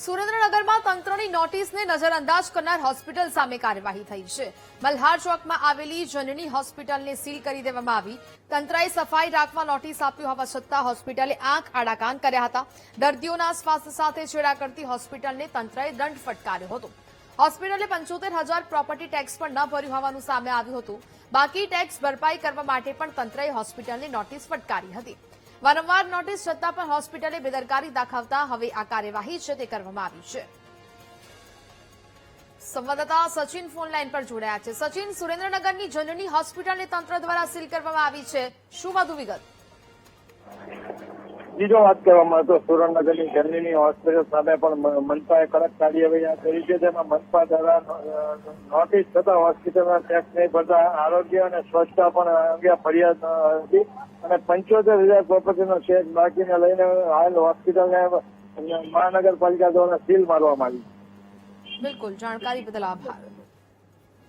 સુરેન્દ્રનગરમાં તંત્રની નોટિસને નજરઅંદાજ કરનાર હોસ્પિટલ સામે કાર્યવાહી થઈ છે। મલ્હાર ચોકમાં આવેલી જનની હોસ્પિટલને સીલ કરી દેવામાં આવી। તંત્રએ સફાઈ રાખવા નોટિસ આપ્યું હોવા છતાં હોસ્પિટલે આંખ આડા કાન કર્યા હતા। દર્દીઓના સ્વાસ્થ્ય સાથે છેડા કરતી હોસ્પિટલને તંત્રએ દંડ ફટકાર્યો હતો। હોસ્પિટલે 75,000 પ્રોપર્ટી ટેક્સ પણ ન ભર્યું હોવાનું સામે આવ્યું હતું। બાકી ટેક્સ ભરપાઈ કરવા માટે પણ તંત્રએ હોસ્પિટલને નોટિસ ફટકારી હતી। વારંવાર નોટિસ છતાં પણ હોસ્પિટલે બેદરકારી દાખવતા હવે આ કાર્યવાહી છે તે કરવામાં આવી છે। સંવાદદાતા સચિન ફોન લાઈન પર જોડાયા છે। સચિન, સુરેન્દ્રનગરની જનની હોસ્પિટલને તંત્ર દ્વારા સીલ કરવામાં આવી છે, શું વધુ વિગત? બીજો વાત કરવામાં તો સુરેન્દ્રનગરની જનની હોસ્પિટલ સામે પણ મનપાએ કડક કાર્યવાહી કરી છે। તેમાં મનપા દ્વારા નોટિસ થતા હોસ્પિટલના ટેક્સ નહીં ભરતા આરોગ્ય અને સ્વચ્છતા પણ અંગે ફરિયાદ હતી અને 75,000 પ્રોપર્ટીનો ચેક બાકીને લઈને હાલ હોસ્પિટલને મહાનગરપાલિકા દ્વારા સીલ મારવામાં આવી। બિલકુલ, જાણકારી બદલ આભાર।